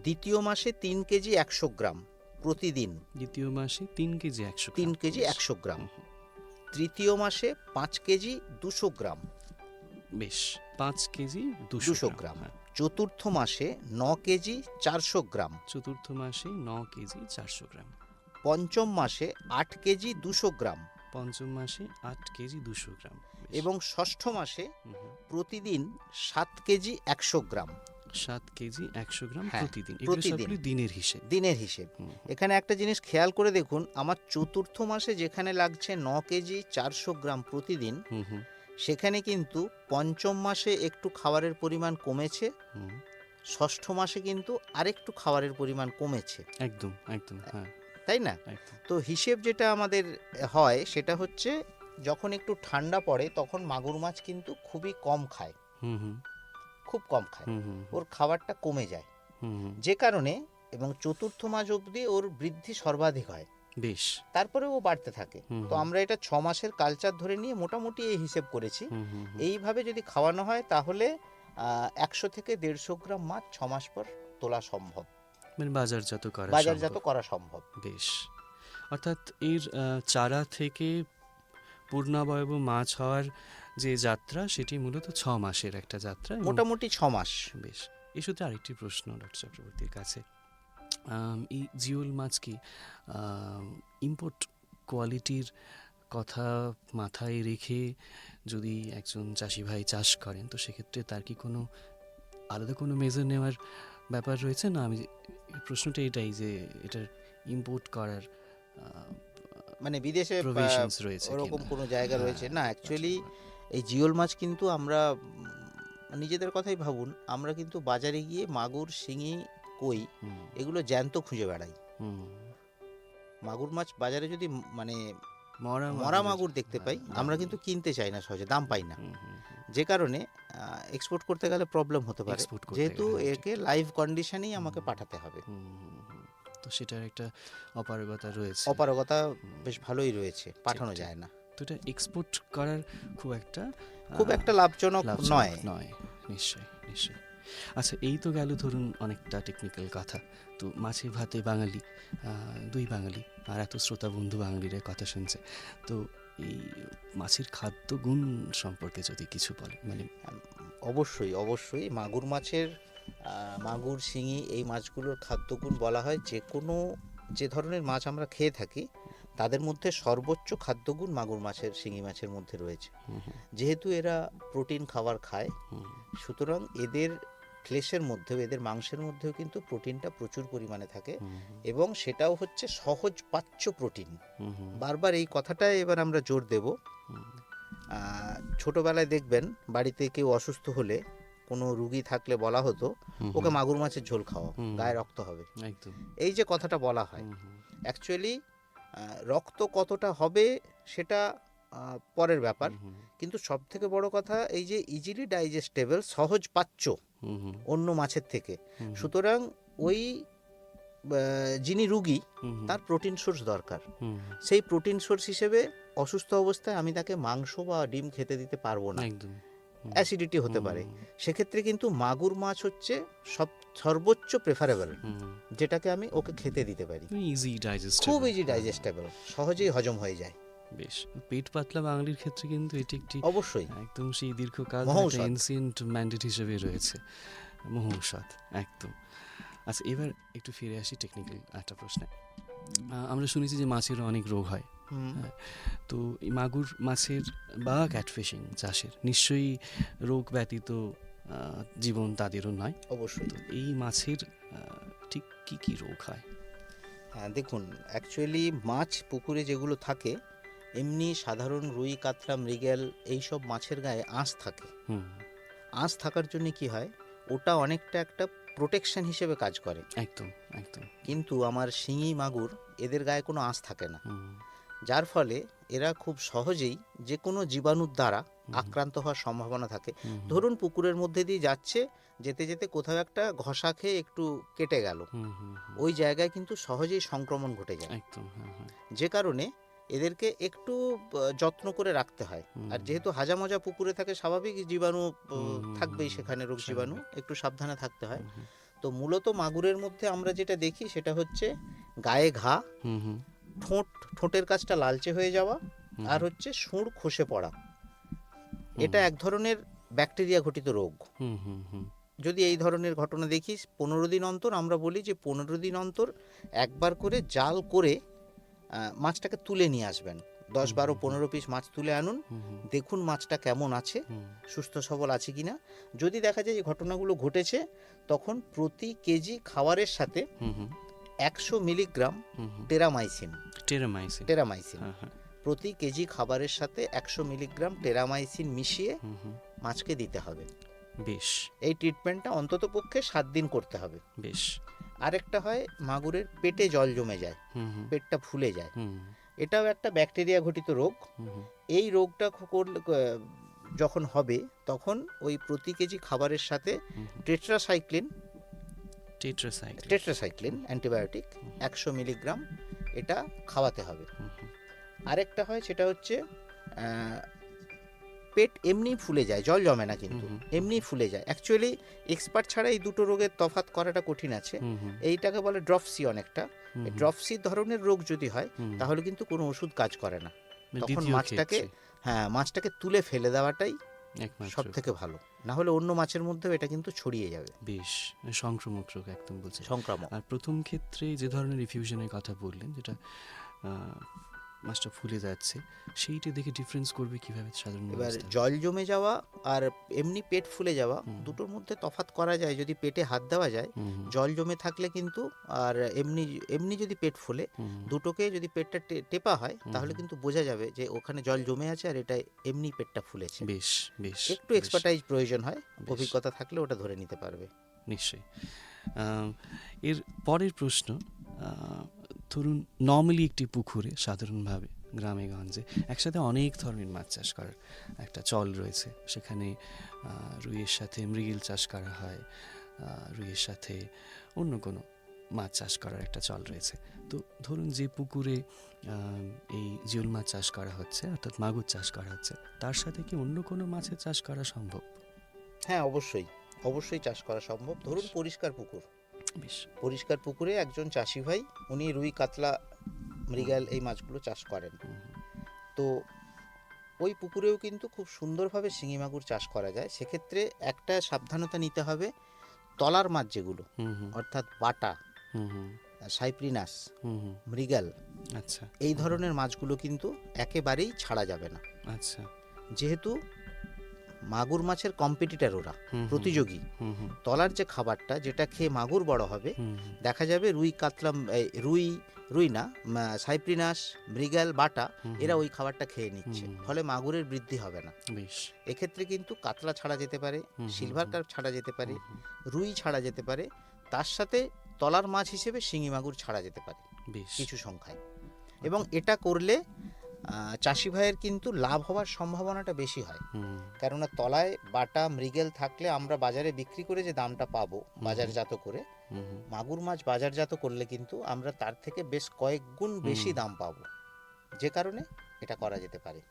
দ্বিতীয় মাসে 3 কেজি 100 গ্রাম প্রতিদিন। দ্বিতীয় মাসে 3 কেজি 100 গ্রাম। 3 কেজি 100 গ্রাম। তৃতীয় মাসে 5 কেজি 200 গ্রাম। বেশ, 5 কেজি 200 গ্রাম। হ্যাঁ। চতুর্থ মাসে 9 কেজি 400 গ্রাম। চতুর্থ মাসে 9 কেজি 400 গ্রাম। পঞ্চম মাসে 8 কেজি 200 গ্রাম। পঞ্চম মাসে 8 কেজি 200 গ্রাম। বেশ। এবং ষষ্ঠ মাসে হুম হুম। প্রতিদিন 7 কেজি 100 গ্রাম। 7 কেজি 100 গ্রাম হ্যাঁ, প্রতিদিন। এগুলো প্রতিদিন। সবগুলো দিনের হিসেব। দিনের হিসেব। হুম, এখানে একটা জিনিস খেয়াল করে দেখুন, আমার চতুর্থ মাসে যেখানে লাগছে 9 কেজি 400 গ্রাম প্রতিদিন, হুম হুম সেখানে কিন্তু পঞ্চম মাসে একটু খাবারের পরিমাণ কমেছে, হুম। ষষ্ঠ মাসে কিন্তু আরেকটু খাবারের পরিমাণ কমেছে, একদম একদম, হ্যাঁ তাই না? একদম। তো হিসেব যেটা আমাদের হয় সেটা হচ্ছে, যখন একটু ঠান্ডা পড়ে তখন মাগুর মাছ কিন্তু খুবই কম খায়, হুম হুম খুব কম খায়, হুম হুম ওর খাবারটা কমে যায়, হুম হুম। যে কারণে এবং চতুর্থ মাস অবধি ওর বৃদ্ধি সর্বাধিক হয়, বেশ। তারপরে ও বাড়তে থাকে। হুম তো আমরা এটা 6 মাসের কালচার ধরে নিয়ে মোটামুটি এই হিসেব করেছি। হুম হুম হুম। এইভাবে যদি খাওয়ানো হয় তাহলে 100 থেকে 150 গ্রাম মাছ 6 মাস পর তোলা সম্ভব, মানে বাজারজাত করা বাজারজাত সম্ভব। করা সম্ভব। বেশ, অর্থাৎ এর চারা থেকে পূর্ণাবয়ব মাছ হওয়ার যে যাত্রা, সেটি মূলত 6 মাসের একটা যাত্রা। এবং মোটামুটি 6 মাস। বেশ, এই সূত্রে আরেকটি প্রশ্ন ডক্টর চক্রবর্তীর কাছে। এই জিওল মাছ কি ইম্পোর্ট কোয়ালিটির কথা মাথায় রেখে যদি একজন চাষি ভাই চাষ করেন, তো সেক্ষেত্রে তার কি কোনো আলাদা কোনো মেজার নেওয়ার ব্যাপার রয়েছে না? আমি প্রশ্নটা এটাই যে এটার ইম্পোর্ট করার মানে বিদেশে প্রভিশনস রয়েছে ওরকম কিনা? কোনো জায়গা হ্যাঁ, রয়েছে না? অ্যাকচুয়ালি আচ্ছা। এই জিওল মাছ কিন্তু আমরা নিজেদের কথাই ভাবুন, আমরা কিন্তু বাজারে গিয়ে মাগুর, শিঙি, কই হুম, এগুলো জ্যান্ত খুঁজে বেড়াই। হুম। মাগুর মাছ বাজারে যদি মানে মরা মরা মাগুরের, মাগুর দেখতে পাই, হ্যাঁ, আমরা দাম কিন্তু নেই। কিনতে চাই না, সহজে দাম পাই না, হুম, হুম, হুম। যে কারণে এক্সপোর্ট করতে গেলে প্রবলেম হতে পারে, Export করতে যেহেতু গেলে, হ্যাঁ, একে লাইভ কন্ডিশনেই আমাকে পাঠাতে হবে। হুম, হুম, হুম। তো সেটার একটা অপারগতা রয়েছে। অপারগতা বেশ ভালোই রয়েছে, পাঠানো ঠিক। যায় না, তো এটা এক্সপোর্ট করার খুব একটা খুব একটা লাভজনক নয়। নয়। নিশ্চয়ই নিশ্চয়ই। আচ্ছা, এই তো গেল ধরুন অনেকটা টেকনিক্যাল কথা। তো মাছে ভাতে বাঙালি, দুই বাঙালি, আর এত শ্রোতা বন্ধু বাঙালিরা কথা শুনছে, তো এই মাছের খাদ্য গুণ সম্পর্কে যদি কিছু বলেন, মানে অবশ্যই অবশ্যই মাগুর মাছের মাগুর, শিঙি এই মাছগুলোর খাদ্যগুণ বলা হয় যে ধরনের মাছ আমরা খেয়ে থাকি তাদের মধ্যে সর্বোচ্চ খাদ্যগুণ মাগুর মাছের, শিঙি মাছের মধ্যে রয়েছে। হুম হুম যেহেতু এরা প্রোটিন খাবার খায়, হুম সুতরাং এদের ফ্লেশের মধ্যেও, এদের মাংসের মধ্যেও কিন্তু প্রোটিনটা প্রচুর পরিমাণে থাকে, হুম এবং সেটাও হচ্ছে সহজ পাচ্য প্রোটিন। হুম হুম বারবার এই কথাটাই এবার আমরা জোর দেব। হুম ছোটবেলায় দেখবেন বাড়িতে কেউ অসুস্থ হলে, কোনো রুগী থাকলে বলা হতো হুম ওকে মাগুর মাছের ঝোল খাওয়াও, হুম। গায়ে রক্ত হবে। একদম। এই যে কথাটা বলা হয়, হুম হুম অ্যাকচুয়ালি রক্ত কতটা হবে সেটা পরের ব্যাপার, হুম কিন্তু সব থেকে বড় কথা এই যে ইজিলি ডাইজেস্টেবল, সহজ পাচ্য হুম হুম অন্য মাছের থেকে, হুম সুতরাং ওই যিনি রুগী হুম তার প্রোটিন সোর্স দরকার। হুম সেই প্রোটিন সোর্স হিসেবে অসুস্থ অবস্থায় আমি তাকে মাংস বা ডিম খেতে দিতে পারবো না, একদম। অ্যাসিডিটি হতে পারে। সেক্ষেত্রে কিন্তু মাগুর মাছ হচ্ছে সর্বোচ্চ প্রেফারেবল, যেটাকে আমি ওকে খেতে দিতে পারি। ইজি ডাইজেস্ট, খুব ইজি ডাইজেস্টেবল, সহজেই হজম হয়ে যায়। বেশ। পেট পাতলা বাঙালির ক্ষেত্রে কিন্তু এটি একটি অবশ্যই একদম সেই দীর্ঘকাল মহৌষধ। এনসিয়েন্ট ম্যান্ডেট হিসেবে রয়েছে, মহৌষধ একদম। আচ্ছা, এবার একটু ফিরে আসি টেকনিক্যাল একটা প্রশ্নে। আমরা শুনেছি যে মাছেরও অনেক রোগ হয়, হ্যাঁ, তো এই মাগুর মাছের বা ক্যাটফিশিং চাষের নিশ্চয়ই রোগ ব্যতীত জীবন তাদেরও নয়। অবশ্যই। তো এই মাছের ঠিক কি কি রোগ হয়? হ্যাঁ, দেখুন, অ্যাকচুয়ালি মাছ পুকুরে যেগুলো থাকে, এমনি সাধারণ রুই, কাতলা, মৃগেল এইসব মাছের গায়ে আঁশ থাকে। হুম, আঁশ থাকার জন্য কি হয়, ওটা অনেকটা একটা প্রোটেকশন হিসেবে কাজ করে। একদম একদম। কিন্তু আমার শিঙি, মাগুর এদের গায়ে কোনো আঁশ থাকে না, হুম যার ফলে এরা খুব সহজেই যে কোনো জীবাণুর দ্বারা আক্রান্ত হওয়ার সম্ভাবনা থাকে। হুম ধরুন পুকুরের মধ্যে দিয়ে যাচ্ছে, যেতে যেতে কোথাও একটা ঘষা খেয়ে একটু কেটে গেল, হুম হুম হুম, ওই জায়গায় কিন্তু সহজেই সংক্রমণ ঘটে যায়, একদম। হ্যাঁ হ্যাঁ। যে কারণে এদেরকে একটু যত্ন করে রাখতে হয়। আর যেহেতু হাজা মজা পুকুরে থাকে, স্বাভাবিক জীবাণু থাকবেই সেখানে, রোগ জীবাণু, একটু সাবধানে থাকতে হয়। তো মূলত মাগুরের মধ্যে আমরা যেটা দেখি সেটা হচ্ছে গায়ে ঘা, ঠোঁটের কাছটা লালচে হয়ে যাওয়া, আর হচ্ছে সুঁড় খসে পড়া। এটা এক ধরনের ব্যাকটেরিয়া ঘটিত রোগ। যদি এই ধরনের ঘটনা দেখি 15 দিন অন্তর, আমরা বলি যে 15 দিন অন্তর একবার করে জাল করে মাছটাকে তুলে নিয়ে আসবেন। 10, 12, 15 পিস মাছ তুলে আনুন, দেখুন মাছটা কেমন আছে, সুস্থ সবল আছে কিনা। যদি দেখা যায় যে ঘটনাগুলো ঘটেছে, তখন প্রতি কেজি খাবারের সাথে 100 মিলিগ্রাম টেরামাইসিন প্রতি কেজি খাবারের সাথে 100 মিলিগ্রাম টেরামাইসিন মিশিয়ে মাছকে দিতে হবে। বেশ, এই ট্রিটমেন্টটা অন্তত পক্ষে 7 দিন করতে হবে। বেশ। আরেকটা হয় মাগুরের পেটে জল জমে যায়, পেটটা ফুলে যায়। এটাও একটা ব্যাকটেরিয়া ঘটিত রোগ। এই রোগটা যখন হবে, তখন ওই প্রতি কেজি খাবারের সাথে টেট্রাসাইক্লিন অ্যান্টিবায়োটিক 100 মিলিগ্রাম এটা খাওয়াতে হবে। আরেকটা হয়, সেটা হচ্ছে পেট এমনি ফুলে যায়, জল জমে না, কিন্তু এমনি ফুলে যায়। অ্যাকচুয়ালি এক্সপার্ট ছাড়া এই দুটো রোগের তফাৎ করাটা কঠিন আছে। এইটাকে বলে ড্রপসি। অনেকটা ড্রপসি ধরনের রোগ যদি হয়, তাহলে কিন্তু কোনো ওষুধ কাজ করে না। তখন মাছটাকে তুলে ফেলে দেওয়াটাই সব থেকে ভালো, না হলে অন্য মাছের মধ্যেও এটা কিন্তু ছড়িয়ে যাবে। বেশ, সংক্রামক রোগ একদম বলছে, সংক্রামক। আর প্রথম ক্ষেত্রে যে ধরনের রিফিউশনের কথা বললেন, যেটা মাছটা ফুলে যাচ্ছে, সেইটা দেখে ডিফারেন্স করবে কিভাবে সাধারণ? এবার জল জমে যাওয়া আর এমনি পেট ফুলে যাওয়া, দুটোর মধ্যে তফাৎ করা যায় যদি পেটে হাত দেওয়া যায়। জল জমে থাকলে কিন্তু, আর এমনি যদি পেট ফুলে, দুটোকে যদি পেটটা টেপা হয়, তাহলে কিন্তু বোঝা যাবে যে ওখানে জল জমে আছে আর এটা এমনি পেটটা ফুলেছে। বেশ, বেশ। একটু এক্সপার্টাইজ প্রয়োজন হয়, অভিজ্ঞতা থাকলে ওটা ধরে নিতে পারবে। নিশ্চয়ই। এর পরের প্রশ্ন, ধরুন নর্মালি একটি পুকুরে সাধারণভাবে গ্রামে গঞ্জে একসাথে অনেক ধরনের মাছ চাষ করার একটা চল রয়েছে। সেখানে রুইয়ের সাথে মৃগেল চাষ করা হয়, রুইয়ের সাথে অন্য কোনো মাছ চাষ করার একটা চল রয়েছে। তো ধরুন যে পুকুরে এই জিওল মাছ চাষ করা হচ্ছে, অর্থাৎ মাগুর চাষ করা হচ্ছে, তার সাথে কি অন্য কোনো মাছের চাষ করা সম্ভব? হ্যাঁ, অবশ্যই চাষ করা সম্ভব। ধরুন পরিষ্কার পুকুরে একজন চাষি ভাই, উনি রুই, কাতলা, মৃগেল এই মাছগুলো চাষ করেন। তো ওই পুকুরেও কিন্তু খুব সুন্দরভাবে শিঙি মাগুর চাষ করা যায়। সেক্ষেত্রে একটা সাবধানতা নিতে হবে, তলার মাছ যেগুলো, অর্থাৎ বাটা, সাইপ্রিনাস, মৃগেল, আচ্ছা, এই ধরনের মাছগুলো কিন্তু একেবারেই ছাড়া যাবে না। আচ্ছা, যেহেতু মাগুর মাছের কম্পিটিটর, ওরা প্রতিযোগী। তলার যে খাবারটা, যেটা খেয়ে মাগুর বড় হবে, দেখা যাবে রুই, কাতলা, রুই না, সাইপ্রিনাস, মৃগেল, বাটা, এরা ওই খাবারটা খেয়ে নিচ্ছে, ফলে মাগুরের বৃদ্ধি হবে না। এক্ষেত্রে কিন্তু কাতলা ছাড়া যেতে পারে, সিলভার কার্প ছাড়া যেতে পারে, রুই ছাড়া যেতে পারে, তার সাথে তলার মাছ হিসেবে শিঙি মাগুর ছাড়া যেতে পারে কিছু সংখ্যায়। এবং এটা করলে চাষি ভাইয়ের কিন্তু লাভ হওয়ার সম্ভাবনাটা বেশি হয়। কেননা তলায় বাটা, মৃগেল থাকলে আমরা বাজারে বিক্রি করে যে দামটা পাবো বাজারজাত করে, মাগুর মাছ বাজারজাত করলে কিন্তু আমরা তার থেকে বেশ কয়েক গুণ বেশি দাম পাবো, যে কারণে এটা করা যেতে পারে।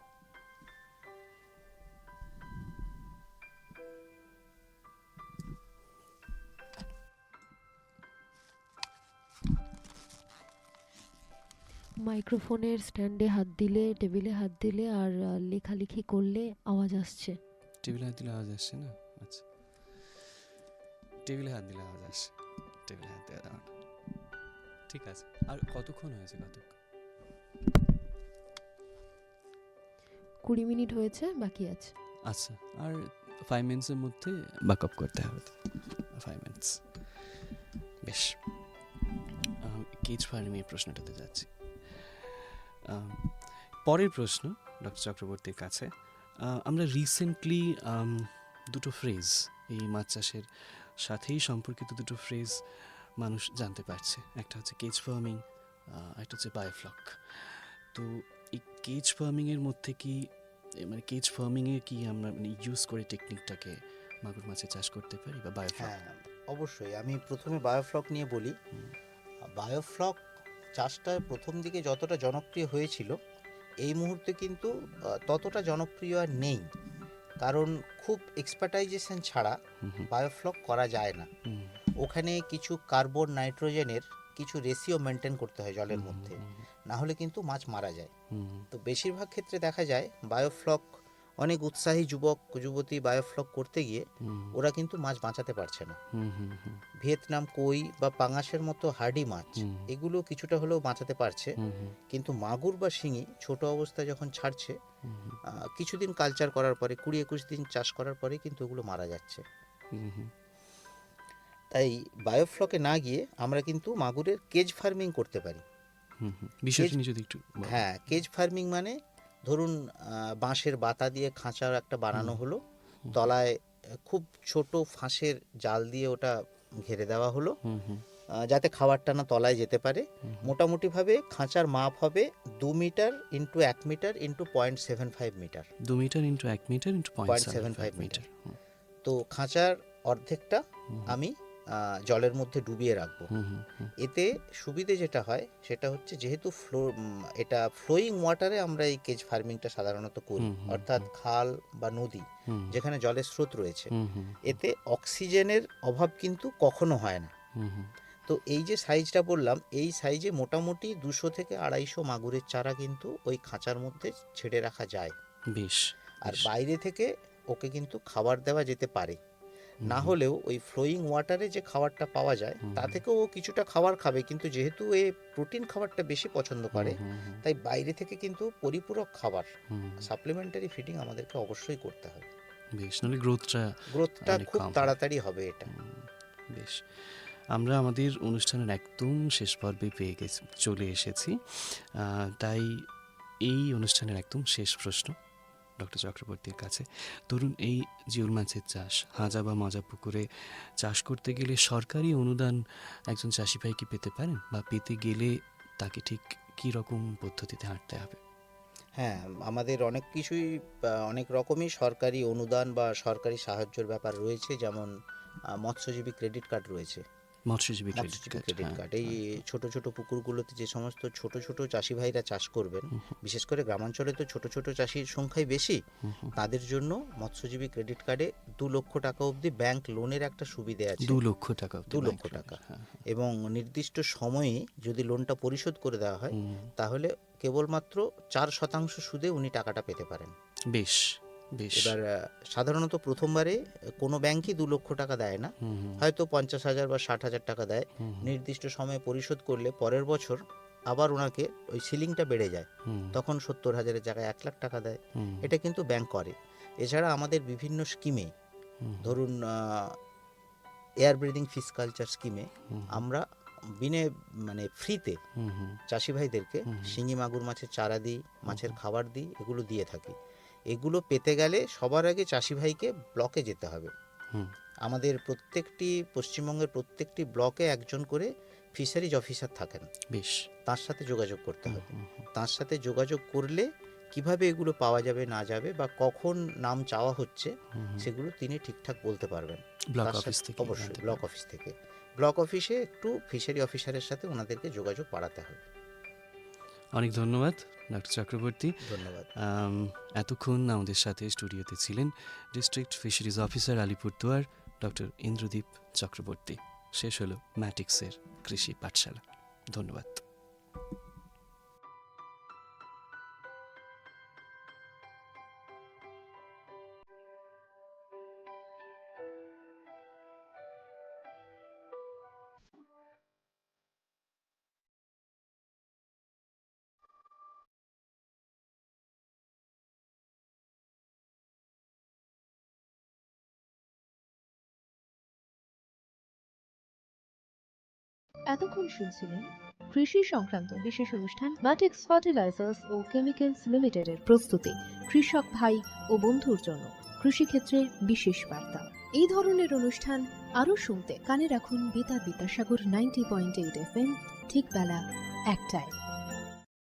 মাইক্রোফোনের স্ট্যান্ডে হাত দিলে, টেবিলে হাত দিলে আর লেখালেখি করলে আওয়াজ আসছে। টেবিলে হাত দিলে আওয়াজ আসছে না? আচ্ছা, টেবিলে হাত দিলে আওয়াজ আসছে, টেবিলে হাত দেওয়া দাও। ঠিক আছে। আর কতক্ষণ হয়েছে? 20 মিনিট হয়েছে, বাকি আছে। আচ্ছা, আর 5 মিনিটসের মধ্যে ব্যাকআপ করতে হবে। 5 মিনিটস। বেশ, কেজ ফার্মিং প্রশ্নটাতে যাচ্ছি। পরের প্রশ্ন ডক্টর চক্রবর্তীর কাছে। আমরা রিসেন্টলি দুটো ফ্রেজ, এই মাছ চাষের সাথেই সম্পর্কিত দুটো ফ্রেজ মানুষ জানতে পারছে। একটা হচ্ছে কেজ ফার্মিং, একটা হচ্ছে বায়োফ্লক। তো এই কেজ ফার্মিংয়ের মধ্যে কি, মানে কেজ ফার্মিংয়ে কি আমরা ইউজ করে টেকনিকটাকে মাগুর মাছের চাষ করতে পারি, বা বায়োফ্লক? হ্যাঁ, অবশ্যই। আমি প্রথমে বায়োফ্লক নিয়ে বলি। বায়োফ্লক চাষটা প্রথম দিকে যতটা জনপ্রিয় হয়েছিল, এই মুহূর্তে কিন্তু ততটা জনপ্রিয় আর নেই, কারণ খুব এক্সপার্টাইজেশন ছাড়া বায়োফ্লক করা যায় না। ওখানে কিছু কার্বন নাইট্রোজেনের কিছু রেশিও মেনটেন করতে হয় জলের মধ্যে, না হলে কিন্তু মাছ মারা যায়। তো বেশিরভাগ ক্ষেত্রে দেখা যায় বায়োফ্লক, অনেক উৎসাহী যুবক যুবতী বায়োফ্লক করতে গিয়ে ওরা কিন্তু মাছ বাঁচাতে পারছে না। ভিয়েতনাম কই বা পাঙাশের মতো হার্ডি মাছ এগুলো কিছুটা হলেও বাঁচাতে পারছে, কিন্তু মাগুর বা শিঙি ছোট অবস্থায় যখন ছাড়ছে, কিছুদিন কালচার করার পরে 20-21 দিন চাষ করার পরে কিন্তু ওগুলো মারা যাচ্ছে। তাই বায়োফ্লকে না গিয়ে আমরা কিন্তু মাগুরের কেজ ফার্মিং করতে পারি। বিষয়টা নিয়ে যদি একটু হ্যাঁ, কেজ ফার্মিং মানে ধরুন বাঁশের বাতা দিয়ে খাঁচার একটা বানানো হলো, তলায় খুব ছোট ফাঁসের জাল দিয়ে ওটা ঘিরে দেওয়া হলো, যাতে খাবারটা না তলায় যেতে পারে। মোটামুটিভাবে খাঁচার মাপ হবে 2 metre into 1 metre into 0.75 metre. 2 metre into 1 metre into 0.75 metre. তো খাঁচার অর্ধেকটা আমি জলের মধ্যে ডুবিয়ে রাখবো। এতে সুবিধে যেটা হয় সেটা হচ্ছে, যেহেতু এটা ফ্লোয়িং ওয়াটারে আমরা এই কেজ ফার্মিংটা সাধারণত করি, অর্থাৎ খাল বা নদী যেখানে জলের স্রোত রয়েছে, এতে অক্সিজেনের অভাব কিন্তু কখনো হয় না। তো এই যে সাইজটা বললাম, এই সাইজে মোটামুটি 200 থেকে 250 মাগুরের চারা কিন্তু ওই খাঁচার মধ্যে ছেড়ে রাখা যায়। বেশ। আর বাইরে থেকে ওকে কিন্তু খাবার দেওয়া যেতে পারে, না হলেও ওই ফ্লোয়িং ওয়াটারে যে খাবারটা পাওয়া যায় তা থেকেও ও কিছুটা খাবার খাবে, কিন্তু যেহেতু এ প্রোটিন খাবারটা বেশি পছন্দ করে, তাই বাইরে থেকে কিন্তু পরিপূরক খাবার, সাপ্লিমেন্টারি ফিডিং আমাদেরকে অবশ্যই করতে হবে। বেশ, নাহলে গ্রোথটা খুব তাড়াতাড়ি হবে এটা। বেশ, আমরা আমাদের অনুষ্ঠানের একদম শেষ পর্বে চলে এসেছি। তাই এই অনুষ্ঠানের একদম শেষ প্রশ্ন ডক্টর চক্রবর্তীর কাছে। ধরুন, এই জিওল মাছের চাষ হাজা বা মাজা পুকুরে চাষ করতে গেলে সরকারি অনুদান একজন চাষি ভাই কি পেতে পারেন, বা পেতে গেলে তাকে ঠিক কী রকম পদ্ধতিতে হাঁটতে হবে? হ্যাঁ, আমাদের অনেক কিছুই, অনেক রকমই সরকারি অনুদান বা সরকারি সাহায্যের ব্যাপার রয়েছে, যেমন মৎস্যজীবী ক্রেডিট কার্ড রয়েছে। মৎস্যজীবী ক্রেডিট কার্ড, এই ছোট ছোট পুকুরগুলোতে যে সমস্ত ছোট ছোট চাষি ভাইরা চাষ করবেন, বিশেষ করে গ্রামাঞ্চলে তো ছোট ছোট চাষির সংখ্যাই বেশি, তাদের জন্য মৎস্যজীবী ক্রেডিট কার্ডে 2 লক্ষ টাকা অবধি ব্যাংক লোনের একটা সুবিধা আছে। 2 লক্ষ টাকা 2 লক্ষ টাকা, এবং নির্দিষ্ট সময়ে যদি লোনটা পরিশোধ করে দেওয়া হয়, তাহলে কেবলমাত্র 4% সুদে উনি টাকাটা পেতে পারেন। বেশ বেশ। এবার সাধারণত প্রথমবারে কোনো ব্যাংকই 2 লক্ষ টাকা দেয় না, হয়তো 50,000 বা 60,000 টাকা দেয়। নির্দিষ্ট সময়ে পরিশোধ করলে পরের বছর আবার ওনাকে ওই সিলিংটা বেড়ে যায়, তখন 70,000-এর জায়গায় 1 লাখ টাকা দেয়। এটা কিন্তু ব্যাংক করে। এছাড়া আমাদের বিভিন্ন স্কিমে, ধরুন এয়ার ব্রিদিং ফিশ কালচার স্কিমে আমরা ফ্রিতে চাষি ভাইদেরকে শিঙি মাগুর মাছের চারা দিই, মাছের খাবার দিই, এগুলো দিয়ে থাকি। এগুলো পেতে গেলে সবার আগে চাষি ভাইকে ব্লকে যেতে হবে। আমাদের পশ্চিমবঙ্গের প্রত্যেকটি ব্লকে একজন করে ফিশারিজ অফিসার থাকেন। বেশ, তার সাথে যোগাযোগ করতে হবে। তার সাথে যোগাযোগ করলে কিভাবে এগুলো পাওয়া যাবে না যাবে বা কখন নাম চাওয়া হচ্ছে, সেগুলো তিনি ঠিকঠাক বলতে পারবেন। অবশ্যই ব্লক অফিস থেকে, ব্লক অফিসে একটু ফিশারি অফিসারের সাথে ওনাদেরকে যোগাযোগ বাড়াতে হবে। অনেক ধন্যবাদ ডক্টর চক্রবর্তী। ধন্যবাদ। এতক্ষণ আমাদের সাথে স্টুডিওতে ছিলেন district fisheries officer Alipurduar doctor Indradeep Chakraborty. শেষ হলো ম্যাটিক্সের কৃষি পাঠশালা। ধন্যবাদ। এতক্ষণ শুনছিলেন কৃষি সংক্রান্ত বিশেষ অনুষ্ঠান ম্যাটিক্স ফার্টিলাইজার্স ও কেমিক্যালস লিমিটেডের প্রস্তুতি, কৃষক ভাই ও বন্ধুর জন্য কৃষিক্ষেত্রে বিশেষ বার্তা। এই ধরনের অনুষ্ঠান আরও শুনতে কানে রাখুন বেতার বিদ্যাসাগর 90.8 FM, ঠিক বেলা 1টায়।